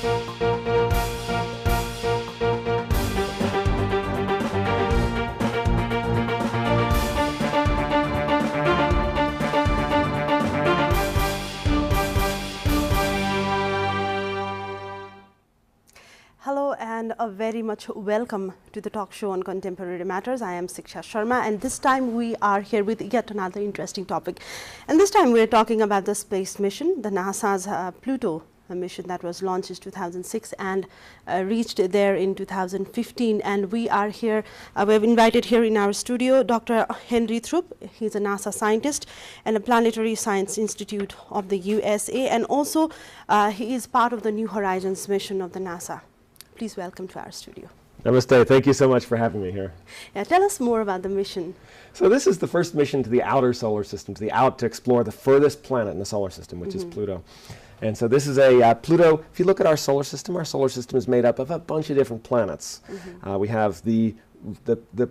Hello and a very much welcome to the talk show on Contemporary Matters. I am Siksha Sharma, and this time we are here with yet another interesting topic. And this time we are talking about the space mission, the NASA's Pluto mission that was launched in 2006 and reached there in 2015. And we are here, we have invited here in our studio Dr. Henry Throop. He's a NASA scientist and a Planetary Science Institute of the USA, and also he is part of the New Horizons mission of the NASA. Please welcome to our studio. Namaste. Thank you so much for having me here. Yeah, tell us more about the mission. So this is the first mission to the outer solar system, to explore the furthest planet in the solar system, which is Pluto. And so this is a Pluto. If you look at our solar system is made up of a bunch of different planets. We have the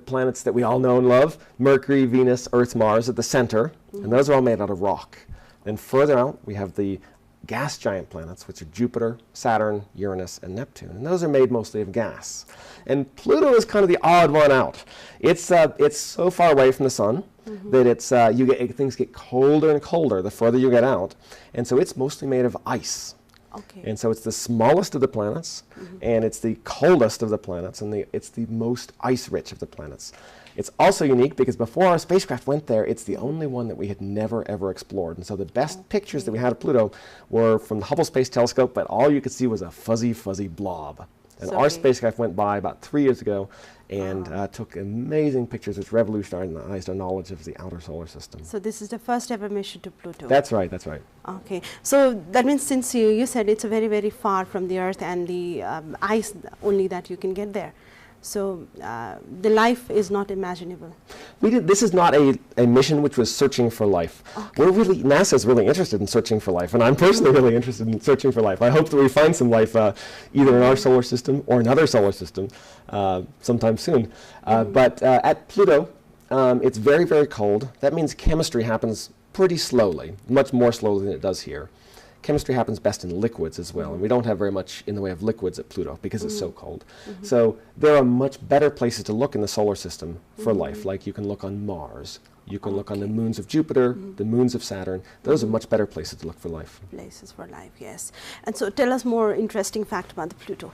planets that we all know and love: Mercury, Venus, Earth, Mars at the center, and those are all made out of rock. Then further out, we have the gas giant planets, which are Jupiter, Saturn, Uranus, and Neptune, and those are made mostly of gas. And Pluto is kind of the odd one out. It's so far away from the sun that things get colder and colder the further you get out, and so it's mostly made of ice. Okay. And so it's the smallest of the planets, and it's the coldest of the planets, and it's the most ice-rich of the planets. It's also unique because before our spacecraft went there, it's the only one that we had never, ever explored. And so the best pictures that we had of Pluto were from the Hubble Space Telescope, but all you could see was a fuzzy, fuzzy blob. And our spacecraft went by about 3 years ago and took amazing pictures which revolutionized our knowledge of the outer solar system. So this is the first ever mission to Pluto. That's right, that's right. Okay, so that means since you said it's very, very far from the Earth and the ice only that you can get there. So the life is not imaginable. This is not a mission which was searching for life. Okay. NASA is really interested in searching for life, and I'm personally really interested in searching for life. I hope that we find some life either in our solar system or another solar system sometime soon. But at Pluto, it's very, very cold. That means chemistry happens pretty slowly, much more slowly than it does here. Chemistry happens best in liquids as well, and we don't have very much in the way of liquids at Pluto because it's so cold. So there are much better places to look in the solar system for life, like you can look on Mars, you can look on the moons of Jupiter, the moons of Saturn. Those are much better places to look for life. Places for life, yes. And so tell us more interesting fact about the Pluto.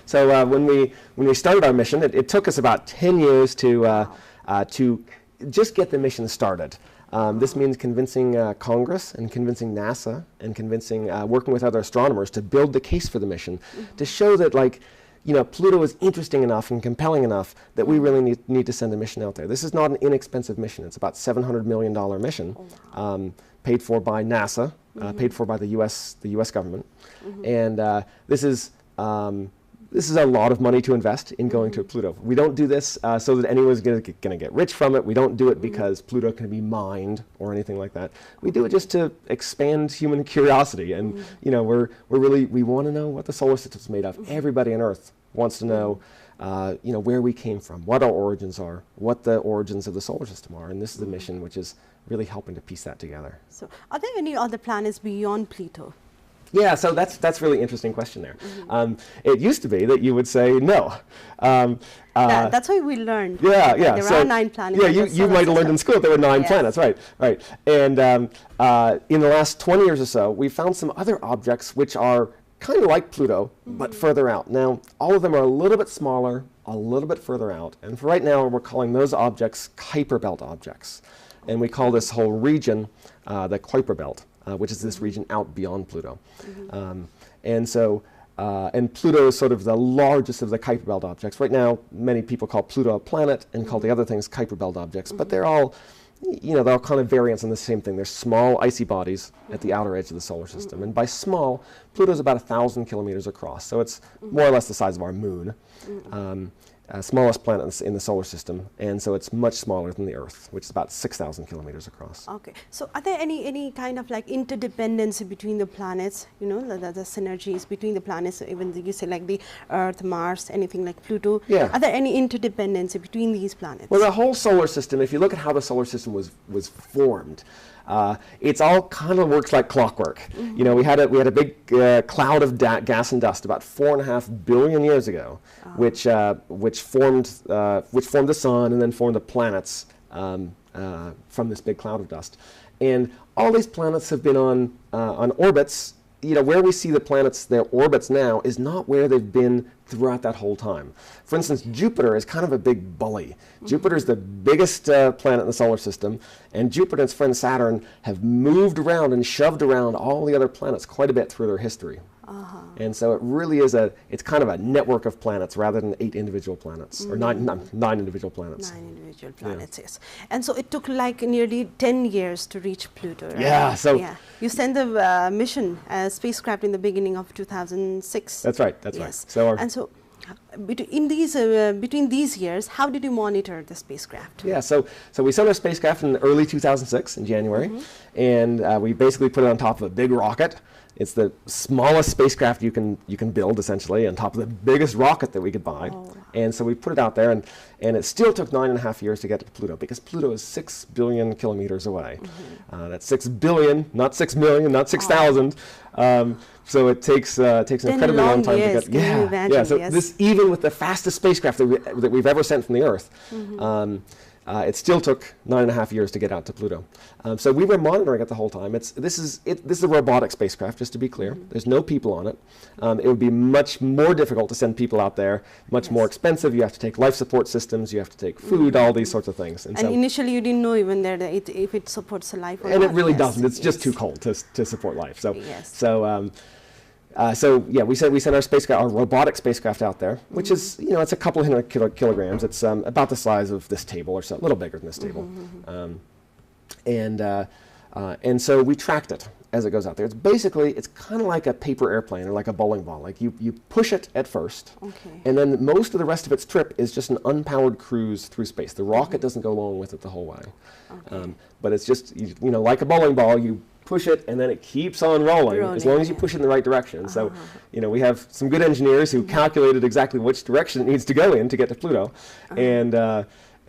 So when we started our mission, it took us about 10 years to just get the mission started. This means convincing Congress and convincing NASA and convincing, working with other astronomers to build the case for the mission, to show that, like, Pluto is interesting enough and compelling enough that we really need to send a mission out there. This is not an inexpensive mission. It's about $700 million mission, paid for by NASA, paid for by the U.S. government, and this is a lot of money to invest in going to Pluto. We don't do this so that anyone's going to get rich from it. We don't do it because Pluto can be mined or anything like that. We do it just to expand human curiosity, and we want to know what the solar system's made of. Everybody on Earth wants to know, where we came from, what our origins are, what the origins of the solar system are, and this is a mission which is really helping to piece that together. So, are there any other planets beyond Pluto? Yeah, so that's really interesting question there. It used to be that you would say no. That's why we learned. Yeah. There are 9 planets. Yeah, you might have learned in school that there were 9 planets, right. And in the last 20 years or so, we found some other objects which are kind of like Pluto, but further out. Now, all of them are a little bit smaller, a little bit further out. And for right now, we're calling those objects Kuiper Belt objects. And we call this whole region the Kuiper Belt. Which is this region out beyond Pluto. And Pluto is sort of the largest of the Kuiper Belt objects. Right now, many people call Pluto a planet and call the other things Kuiper Belt objects, but they're all, they're all kind of variants on the same thing. They're small icy bodies at the outer edge of the solar system. And by small, Pluto's about 1,000 kilometers across, so it's more or less the size of our moon. Smallest planet in the solar system, and so it's much smaller than the Earth, which is about 6,000 kilometers across. Okay, so are there any kind of like interdependency between the planets? The synergies between the planets, even you say like the Earth, Mars, anything like Pluto. Yeah. Are there any interdependency between these planets? Well, the whole solar system, if you look at how the solar system was formed, It's all kind of works like clockwork. You know, we had a big cloud of gas and dust about 4.5 billion years ago, which formed the sun and then formed the planets from this big cloud of dust. And all these planets have been on orbits. You know, where we see the planets, their orbits now, is not where they've been throughout that whole time. For instance, Jupiter is kind of a big bully. Jupiter is the biggest planet in the solar system, and Jupiter and its friend Saturn have moved around and shoved around all the other planets quite a bit through their history. And so it really is it's kind of a network of planets rather than 8 individual planets, or nine individual planets. 9 individual planets, yes. And so it took like nearly 10 years to reach Pluto, right? Yeah, so... You sent the mission, spacecraft in the beginning of 2006. That's right, that's right. So and so between these years, how did you monitor the spacecraft? Yeah, so we sent our spacecraft in early 2006, in January, and we basically put it on top of a big rocket. It's the smallest spacecraft you can build, essentially, on top of the biggest rocket that we could buy. And so we put it out there, and it still took 9.5 years to get to Pluto, because Pluto is 6 billion kilometers away. That's 6 billion, not 6 million, not 6,000. So it takes an incredibly long time to get. Yeah. So this, even with the fastest spacecraft that we've ever sent from the Earth, it still took 9.5 years to get out to Pluto. So we were monitoring it the whole time. This is a robotic spacecraft, just to be clear. There's no people on it. It would be much more difficult to send people out there, much more expensive. You have to take life support systems, you have to take food, all these sorts of things. And so initially you didn't know even that if it supports a life or not. And it really doesn't. It's just too cold to support life. So, so yeah, we sent our spacecraft, our robotic spacecraft out there, which is, you know, it's a couple of 100 kilograms. It's about the size of this table, or so, a little bigger than this table. And so we tracked it as it goes out there. It's kind of like a paper airplane or like a bowling ball. Like you push it at first, and then most of the rest of its trip is just an unpowered cruise through space. The rocket doesn't go along with it the whole way. But it's just, you know, like a bowling ball, you push it and then it keeps on rolling as long as you push it in the right direction. So, you know, we have some good engineers who calculated exactly which direction it needs to go in to get to Pluto.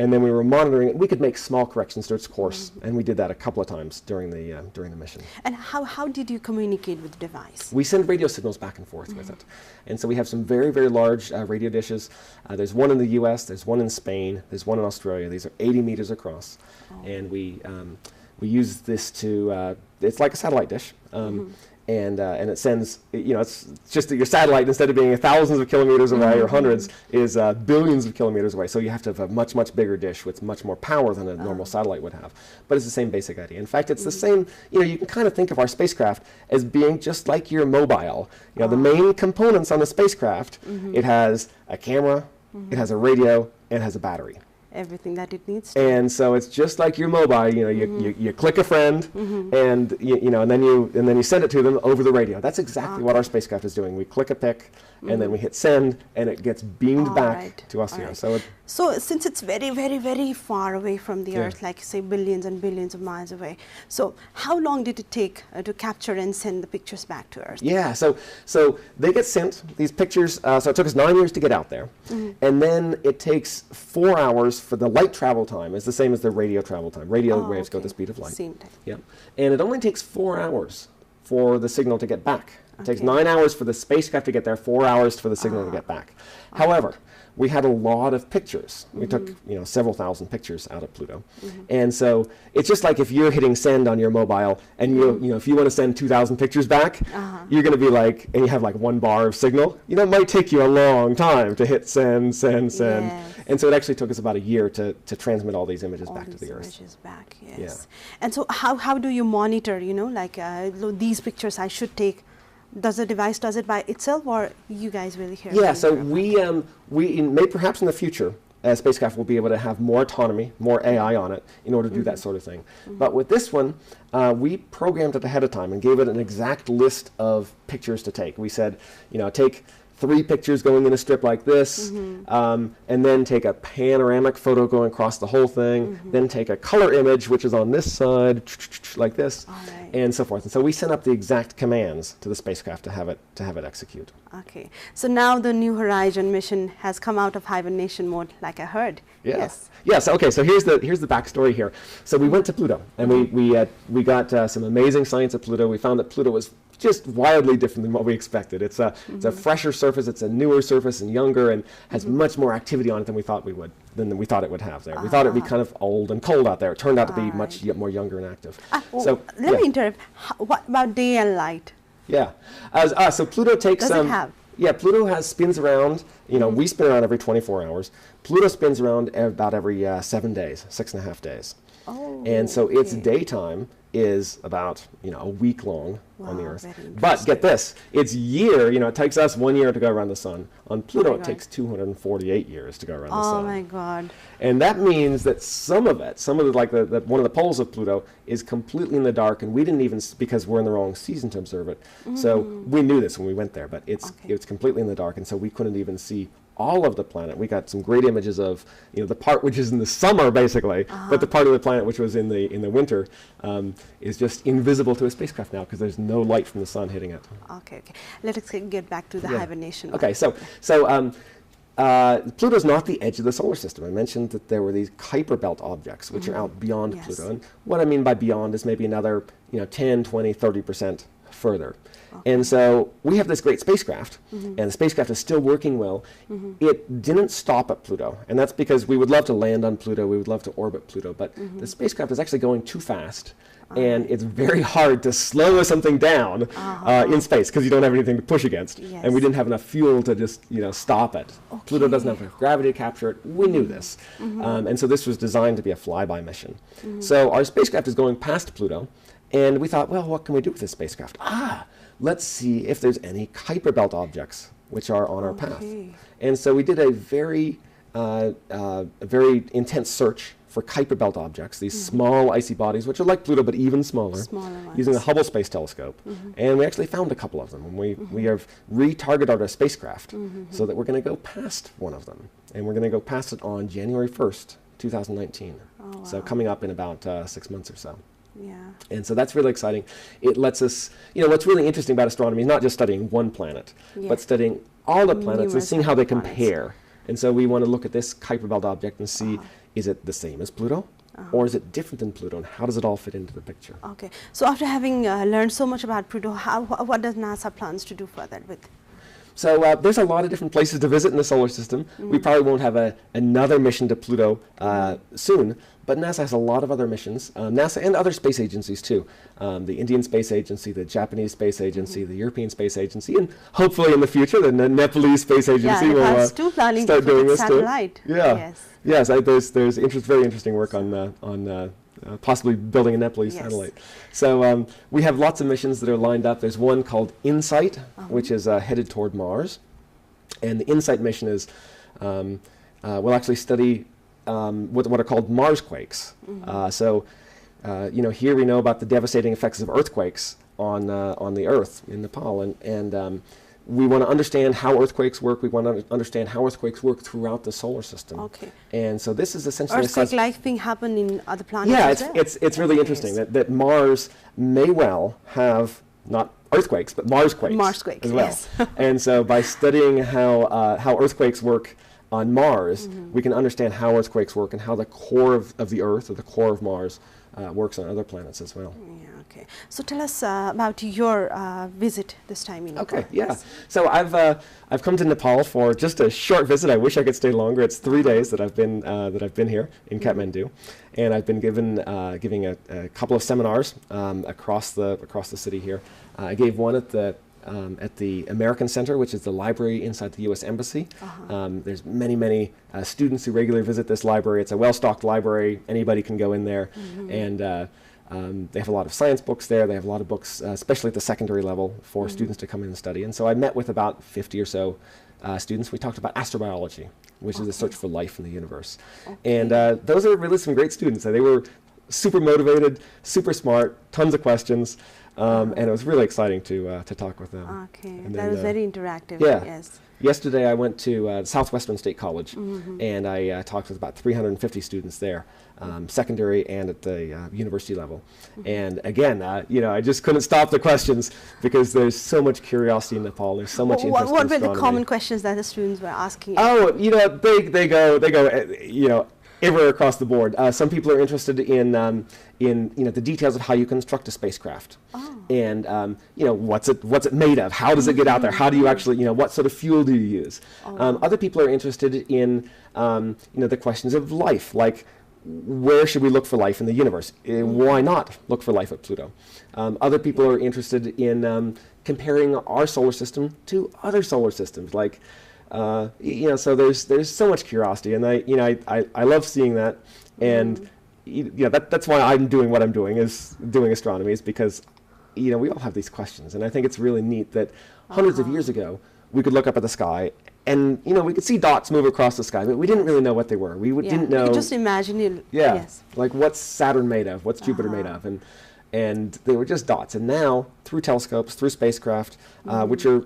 And then we were monitoring it. We could make small corrections to its course, and we did that a couple of times during the mission. And how did you communicate with the device? We send radio signals back and forth with it. And so we have some very, very large radio dishes. There's one in the US, there's one in Spain, there's one in Australia. These are 80 meters across. And we use this to, it's like a satellite dish. And it sends, you know, it's just that your satellite, instead of being thousands of kilometers away or hundreds, is billions of kilometers away. So you have to have a much, much bigger dish with much more power than a normal satellite would have. But it's the same basic idea. In fact, it's the same, you know, you can kind of think of our spacecraft as being just like your mobile. You know, the main components on the spacecraft, it has a camera, it has a radio, and it has a battery. Everything that it needs to. And so it's just like your mobile, you know, you click a friend, and you know, and then you send it to them over the radio. That's exactly what our spacecraft is doing. We click a pic, and then we hit send, and it gets beamed back to us here. So since it's very, very, very far away from the Earth, like say billions and billions of miles away, so how long did it take to capture and send the pictures back to Earth? Yeah, so they get sent, these pictures, so it took us 9 years to get out there, and then it takes 4 hours for the light travel time. It's the same as the radio travel time. Radio waves go at the speed of light. Same time. Yeah, and it only takes 4 hours for the signal to get back. It takes 9 hours for the spacecraft to get there, 4 hours for the signal to get back. However, we had a lot of pictures. We took, you know, several thousand pictures out of Pluto. And so it's just like if you're hitting send on your mobile and you know, if you want to send 2,000 pictures back, you're going to be like, and you have like 1 bar of signal, you know, it might take you a long time to hit send. And so it actually took us about a year to transmit all these images back to the Earth. Yes. And so how do you monitor, you know, like these pictures I should take? Does the device does it by itself, or you guys really hear? Yeah, so we may perhaps in the future, spacecraft will be able to have more autonomy, more AI on it in order to do that sort of thing. But with this one, we programmed it ahead of time and gave it an exact list of pictures to take. We said, you know, take 3 pictures going in a strip like this, and then take a panoramic photo going across the whole thing, then take a color image, which is on this side, like this, and so forth. And so we sent up the exact commands to the spacecraft to have it execute. Okay. So now the New Horizon mission has come out of hibernation mode, like I heard. Yeah. Yes. Yes. Okay. So here's the backstory here. So we went to Pluto, and we got some amazing science at Pluto. We found that Pluto was just wildly different than what we expected. It's a fresher surface, it's a newer surface and younger, and has much more activity on it than we thought it would have there. We thought it'd be kind of old and cold out there. It turned out to be much more younger and active. So let me interrupt. What about day and light? Yeah. So Pluto takes Does it have? Yeah, Pluto spins around. You know, we spin around every 24 hours. Pluto spins around about every 7 days, 6.5 days. Oh, and so its daytime is about a week long on the Earth. Very But get this, its year, it takes us 1 year to go around the sun. On Pluto, it God. takes 248 years to go around the sun. Oh my God. And that means that some of the like one of the poles of Pluto is completely in the dark, and we didn't even, because we're in the wrong season to observe it. So we knew this when we went there, but it's completely in the dark, and so we couldn't even see all of the planet. We got some great images of the part which is in the summer basically, but the part of the planet which was in the winter is just invisible to a spacecraft now because there's no light from the sun hitting it. Okay. Let's get back to the hibernation. Okay, so Pluto's not the edge of the solar system. I mentioned that there were these Kuiper belt objects which are out beyond Pluto, and what I mean by beyond is maybe another 10, 20, 30% further. And so we have this great spacecraft, and the spacecraft is still working well. It didn't stop at Pluto, and that's because we would love to land on Pluto, we would love to orbit Pluto, but the spacecraft is actually going too fast, and it's very hard to slow something down in space because you don't have anything to push against, and we didn't have enough fuel to just stop it. Pluto doesn't have enough gravity to capture it. We knew this, and so this was designed to be a flyby mission. So our spacecraft is going past Pluto, and we thought, well, what can we do with this spacecraft? Let's see if there's any Kuiper belt objects which are on our path. And so we did a very intense search for Kuiper belt objects, these small icy bodies, which are like Pluto but even smaller, using the Hubble Space Telescope. And we actually found a couple of them. And we have retargeted our spacecraft so that we're going to go past one of them. And we're going to go past it on January 1st, 2019. So coming up in about 6 months or so. Yeah. And so that's really exciting. It lets us, what's really interesting about astronomy is not just studying one planet, but studying all the planets and seeing how they compare. And so we want to look at this Kuiper belt object and see, is it the same as Pluto? Or is it different than Pluto? And how does it all fit into the picture? Okay. So after having learned so much about Pluto, what does NASA plans to do further with? So there's a lot of different places to visit in the solar system. We probably won't have another mission to Pluto soon, but NASA has a lot of other missions, NASA and other space agencies too. The Indian Space Agency, the Japanese Space Agency, the European Space Agency, and hopefully in the future the Nepalese Space Agency will start doing this satellite. too. Yeah. Yes, there's very interesting work on possibly building a Nepalese satellite. So we have lots of missions that are lined up. There's one called InSight, which is headed toward Mars. And the InSight mission is, we'll actually study what are called Mars quakes. Here we know about the devastating effects of earthquakes on the Earth in Nepal. And we want to understand how earthquakes work. We want to understand how earthquakes work throughout the solar system. Okay. And so this is essentially earthquake-like thing happen in other planets. Yeah, it's really interesting that Mars may well have not earthquakes but Mars quakes as well. Yes. And so by studying how earthquakes work on Mars, we can understand how earthquakes work and how the core of the Earth or the core of Mars works on other planets as well. Yeah, okay. So tell us about your visit this time in Nepal. Okay, yeah. So I've come to Nepal for just a short visit. I wish I could stay longer. It's 3 days that I've been here in Kathmandu, and I've been giving a couple of seminars across the city here. I gave one at the American Center, which is the library inside the U.S. Embassy. There's many students who regularly visit this library. It's a well-stocked library. Anybody can go in there, and they have a lot of science books there. They have a lot of books, especially at the secondary level, for students to come in and study. And so I met with about 50 or so students. We talked about astrobiology, which is the search for life in the universe. And those are really some great students. They were super motivated, super smart, tons of questions. and it was really exciting to talk with them. Okay, And that then, was very interactive. yeah. Yes. Yesterday I went to Southwestern State College, and I talked with about 350 students there, secondary and at the university level. And again, I just couldn't stop the questions because there's so much curiosity in Nepal. There's so much interest in What were astronomy. the common questions that the students were asking? Oh, they go, everywhere across the board. Some people are interested in the details of how you construct a spacecraft, and what's it made of? How does it get out there? How do you actually, what sort of fuel do you use? Other people are interested in the questions of life, like where should we look for life in the universe? Why not look for life at Pluto? Other people are interested in comparing our solar system to other solar systems, like. So there's so much curiosity, and I love seeing that, and that's why I'm doing what I'm doing, is doing astronomy, is because we all have these questions, and I think it's really neat that hundreds of years ago we could look up at the sky, and we could see dots move across the sky, but we didn't really know what they were. We didn't know. You could just imagine it. Yeah. Yes. Like what's Saturn made of? What's Jupiter made of? And they were just dots, and now through telescopes, through spacecraft, which are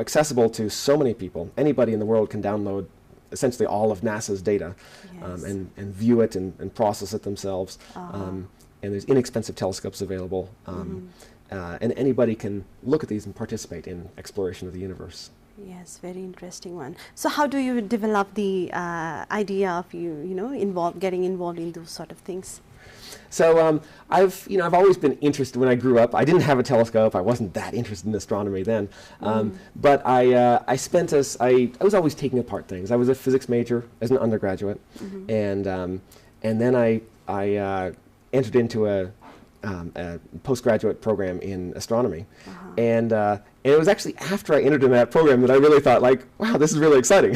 accessible to so many people. Anybody in the world can download essentially all of NASA's data, and view it and process it themselves. And there's inexpensive telescopes available, and anybody can look at these and participate in exploration of the universe. Yes, very interesting one. So how do you develop the idea of getting involved in those sort of things? So I've always been interested. When I grew up, I didn't have a telescope. I wasn't that interested in astronomy then. But I was always taking apart things. I was a physics major as an undergraduate, and then I entered into a postgraduate program in astronomy, and it was actually after I entered in that program that I really thought, like, wow, this is really exciting.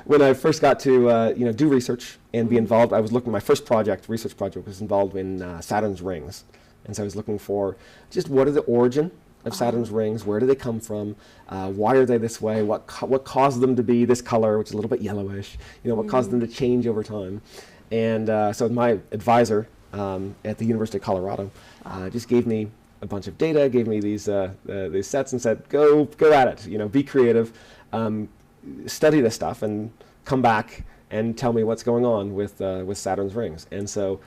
When I first got to do research and be involved, I was looking. My first research project, was involved in Saturn's rings, and so I was looking for just what are the origin of Saturn's rings, where do they come from, why are they this way, what caused them to be this color, which is a little bit yellowish, what caused them to change over time, and so my advisor at the University of Colorado just gave me a bunch of data, gave me these sets, and said, go at it, be creative, study this stuff, and come back and tell me what's going on with Saturn's rings. And so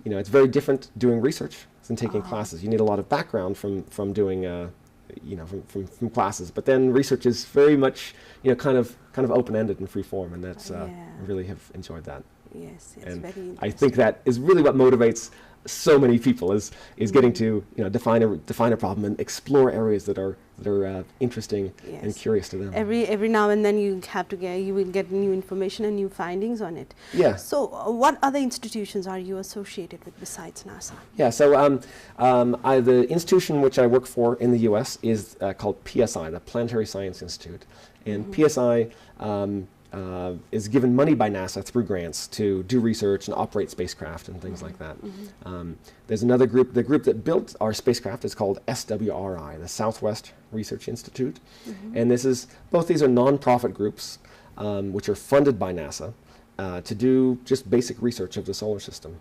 it's very different doing research than taking classes. You need a lot of background from doing from classes, but then research is very much kind of open-ended and free form, and that's I really have enjoyed that. Yes, it's and very interesting. I think that is really what motivates so many people, is getting to define a problem and explore areas that are interesting and curious to them. Every now and then you will get new information and new findings on it. Yeah. So what other institutions are you associated with besides NASA? Yeah. So the institution which I work for in the U.S. is called PSI, the Planetary Science Institute, and PSI. Is given money by NASA through grants to do research and operate spacecraft and things like that. There's another group, the group that built our spacecraft is called SWRI, the Southwest Research Institute. And both these are non-profit groups which are funded by NASA to do just basic research of the solar system.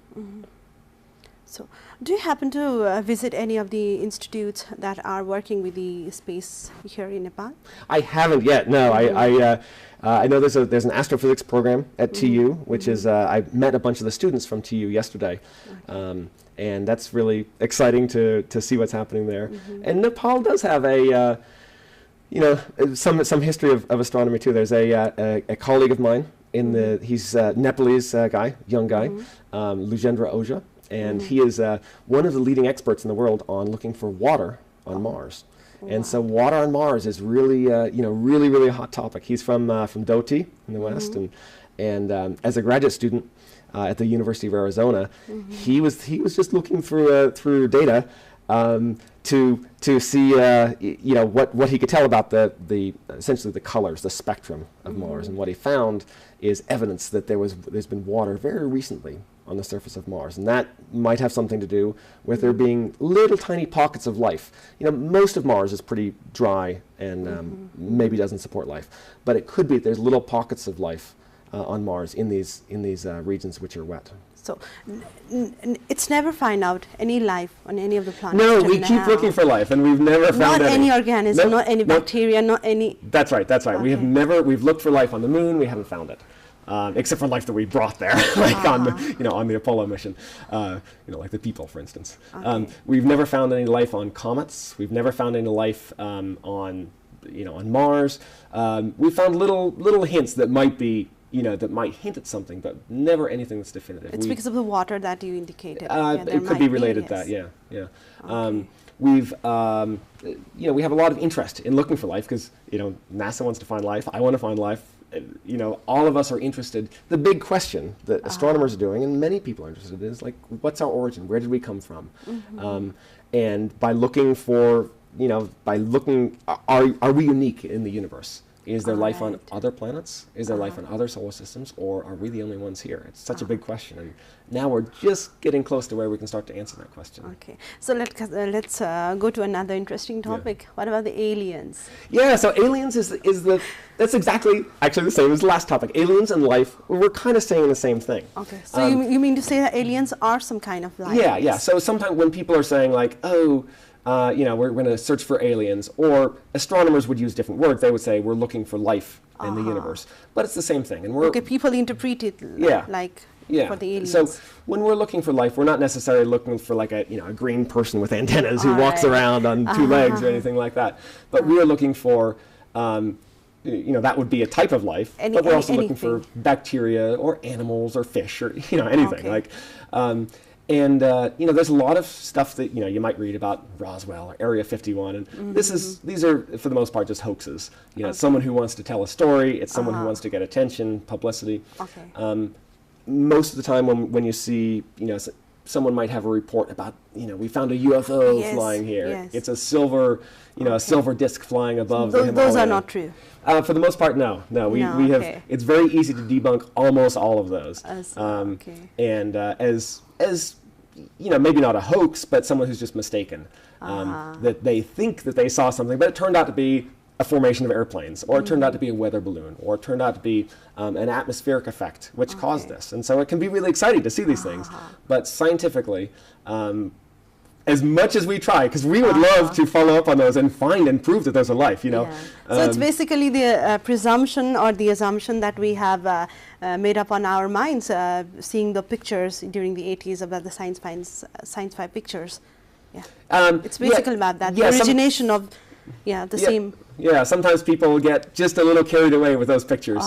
So, do you happen to visit any of the institutes that are working with the space here in Nepal? I haven't yet. No, I know there's an astrophysics program at TU, which is I met a bunch of the students from TU yesterday, and that's really exciting to see what's happening there. And Nepal does have some history of astronomy too. There's a colleague of mine he's a Nepalese guy, young guy, Lujendra Ojha. And he is one of the leading experts in the world on looking for water on Mars. And so water on Mars is really, really a hot topic. He's from Doti in the West, and as a graduate student at the University of Arizona, he was just looking through data to see what he could tell about the essentially the colors, the spectrum of Mars, and what he found is evidence that there's been water very recently on the surface of Mars, and that might have something to do with there being little tiny pockets of life. Most of Mars is pretty dry and maybe doesn't support life, but it could be that there's little pockets of life on Mars in these regions which are wet. So it's never find out any life on any of the planets. No, till we keep now. looking for life, and we've never found Not any any. organism, Nope, not any nope. bacteria, not any. That's right. That's right. We have Okay. we've looked for life on the moon. We haven't found it, except for life that we brought there, like on the, on the Apollo mission, like the people, for instance. Okay. We've never found any life on comets. We've never found any life on, on Mars. We found little hints that might be, that might hint at something, but never anything that's definitive. It's because of the water that you indicated. It could be related to that, yeah. Okay. We've, we have a lot of interest in looking for life because, NASA wants to find life. I want to find life. All of us are interested. The big question that astronomers are doing, and many people are interested in, is like, what's our origin? Where did we come from? And by looking for, are we unique in the universe? Is there life on other planets? Is there life on other solar systems? Or are we the only ones here? It's such a big question. And now we're just getting close to where we can start to answer that question. Okay. So let's go to another interesting topic. What about the aliens? Yeah, so aliens that's exactly actually the same as the last topic. Aliens and life, we're kind of saying the same thing. Okay. So you mean to say that aliens are some kind of life? Yeah. So sometimes when people are saying like, we're going to search for aliens, or astronomers would use different words. They would say we're looking for life in the universe, but it's the same thing. And we're people interpret it like for the aliens. So when we're looking for life, we're not necessarily looking for like a green person with antennas who walks around on two legs or anything like that. But we are looking for that would be a type of life, but we're also looking for bacteria or animals or fish or anything like. There's a lot of stuff that you might read about Roswell or Area 51, and these are for the most part just hoaxes. It's someone who wants to tell a story. It's someone who wants to get attention, publicity. Okay. Most of the time, when you see someone might have a report about we found a UFO flying here. Yes. It's a silver a silver disc flying above the Himalaya. Those are not true. For the most part, no. We have. It's very easy to debunk almost all of those. And as maybe not a hoax, but someone who's just mistaken. That they think that they saw something, but it turned out to be a formation of airplanes, or it turned out to be a weather balloon, or it turned out to be an atmospheric effect, which caused this. And so it can be really exciting to see these things. But scientifically, as much as we try, because we would love to follow up on those and find and prove that there's a life, So it's basically the presumption or the assumption that we have made up on our minds, seeing the pictures during the 80s about the science fi pictures. It's basically about that, the origination of same. Yeah, sometimes people get just a little carried away with those pictures.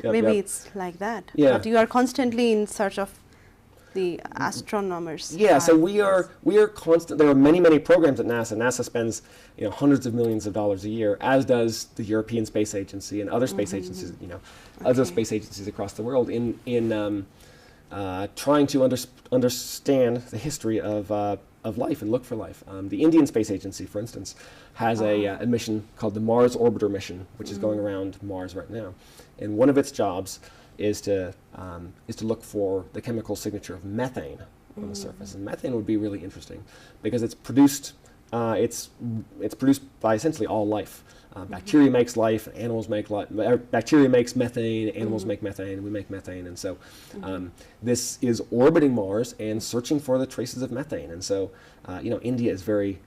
Maybe it's like that. But you are constantly in search of the astronomers. So we are constant. There are many programs at NASA. NASA spends hundreds of millions of dollars a year, as does the European Space Agency and other space agencies. Other space agencies across the world in trying to understand the history of life and look for life. The Indian Space Agency, for instance, has a mission called the Mars Orbiter mission, which is going around Mars right now, and one of its jobs is to look for the chemical signature of methane on the surface. And methane would be really interesting because it's produced by essentially all life. Bacteria makes life, animals make life. Bacteria makes methane, animals make methane, we make methane, and so this is orbiting Mars and searching for the traces of methane. And so India is very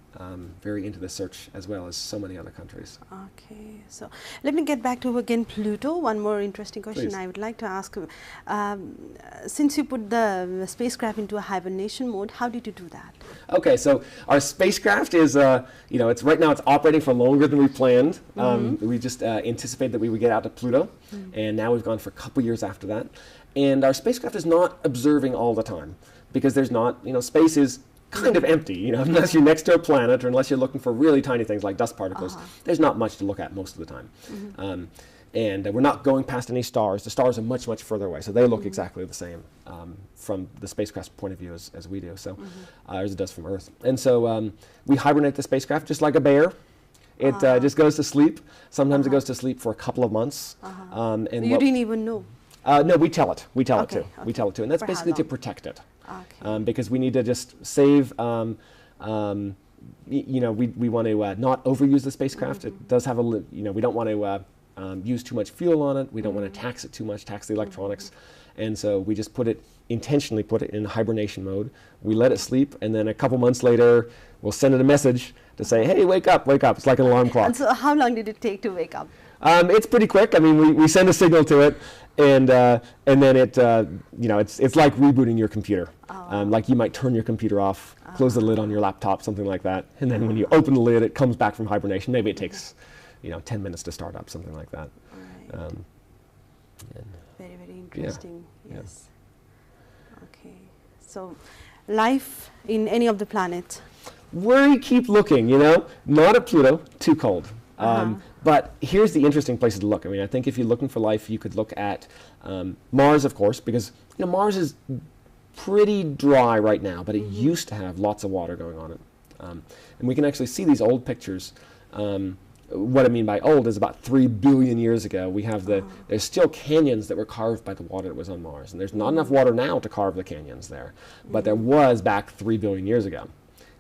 into this search, as well as so many other countries. Okay, so let me get back to again Pluto. One more interesting question I would like to ask. Since you put the spacecraft into a hibernation mode, how did you do that? Okay, so our spacecraft is, it's right now it's operating for longer than we planned. We just anticipated that we would get out to Pluto, and now we've gone for a couple years after that. And our spacecraft is not observing all the time because there's not, space is kind of empty, unless you're next to a planet or unless you're looking for really tiny things like dust particles. There's not much to look at most of the time. And we're not going past any stars. The stars are much further away, so they look exactly the same from the spacecraft's point of view as we do, so as it does from Earth. And so we hibernate the spacecraft just like a bear. It just goes to sleep. Sometimes it goes to sleep for a couple of months. And you didn't even know? No, we tell it. We tell it too. We tell it too, and that's basically to protect it. Because we need to just save. We want to not overuse the spacecraft. It does have we don't want to use too much fuel on it. We don't want to tax it too much, tax the electronics, And so we just intentionally put it in hibernation mode. We let it sleep, and then a couple months later, we'll send it a message to say, hey, wake up, wake up. It's like an alarm clock. And so how long did it take to wake up? It's pretty quick. I mean, we send a signal to it, and then it, it's like rebooting your computer. Like you might turn your computer off, close the lid on your laptop, something like that, and then when you open the lid, it comes back from hibernation. Maybe it takes, 10 minutes to start up, something like that. Right. Very, very interesting. Yeah. Yes. Okay. So, life in any of the planets? We keep looking, not at Pluto, too cold. But here's the interesting places to look. I mean, I think if you're looking for life, you could look at Mars, of course, because Mars is pretty dry right now, but it used to have lots of water going on it. And we can actually see these old pictures. What I mean by old is about 3 billion years ago. We have there's still canyons that were carved by the water that was on Mars. And there's not enough water now to carve the canyons there. But there was back 3 billion years ago.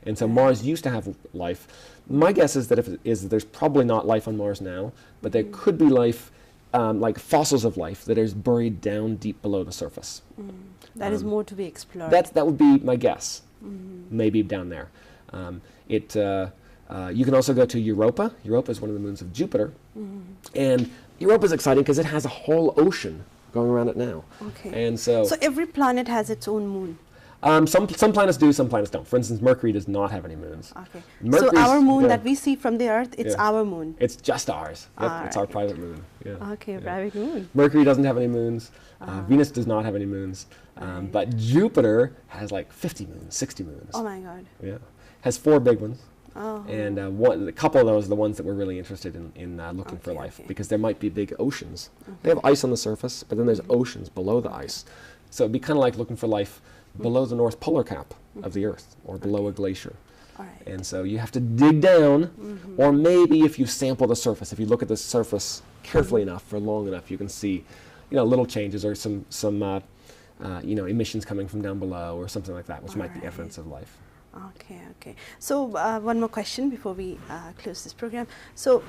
And so Mars used to have life. My guess is that there's probably not life on Mars now, but there could be life, like fossils of life, that is buried down deep below the surface. That is more to be explored. That would be my guess, maybe down there. You can also go to Europa. Europa is one of the moons of Jupiter. And Europa is exciting because it has a whole ocean going around it now. Okay. And so every planet has its own moon? Some planets do, some planets don't. For instance, Mercury does not have any moons. Okay. Mercury's, so our moon that we see from the Earth, it's our moon? It's just ours. Yep, it's our private moon. Yeah. Okay, private moon. Mercury doesn't have any moons. Venus does not have any moons. But Jupiter has like 50 moons, 60 moons. Oh my God. Yeah. Has 4 big ones. Oh. And a couple of those are the ones that we're really interested in looking for life, because there might be big oceans. They have ice on the surface, but then there's oceans below the ice. So it'd be kind of like looking for life below the North Polar cap of the Earth, or below a glacier. And so you have to dig down, or maybe if you sample the surface, if you look at the surface carefully enough for long enough, you can see, little changes or some emissions coming from down below or something like that, which might be evidence of life. Okay. So one more question before we close this program. So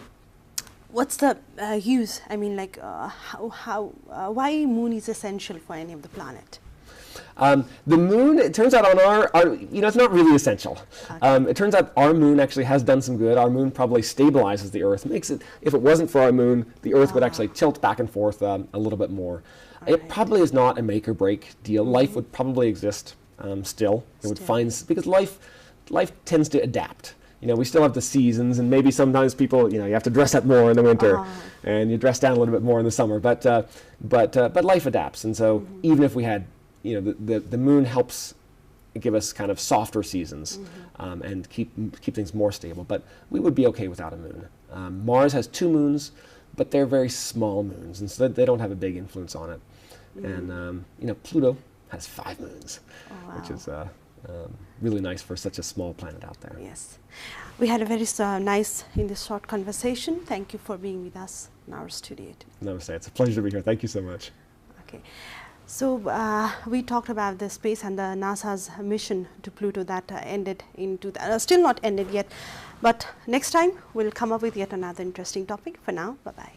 what's the use? I mean, like why moon is essential for any of the planet? The moon, it turns out on our it's not really essential. It turns out our moon actually has done some good. Our moon probably stabilizes the Earth. Makes it, if it wasn't for our moon, the Earth would actually tilt back and forth a little bit more. It probably is not a make or break deal. Life would probably exist still. It would because life tends to adapt. We still have the seasons, and maybe sometimes people, you have to dress up more in the winter, and you dress down a little bit more in the summer. But life adapts, and so even if we had, the moon helps give us kind of softer seasons and keep things more stable. But we would be okay without a moon. Mars has 2 moons, but they're very small moons, and so they don't have a big influence on it. And Pluto has 5 moons, which is really nice for such a small planet out there. Yes. We had a very nice, in this short conversation. Thank you for being with us in our studio. Namaste. It's a pleasure to be here. Thank you so much. Okay. So we talked about the space and the NASA's mission to Pluto that ended in still not ended yet. But next time we'll come up with yet another interesting topic. For now, bye-bye.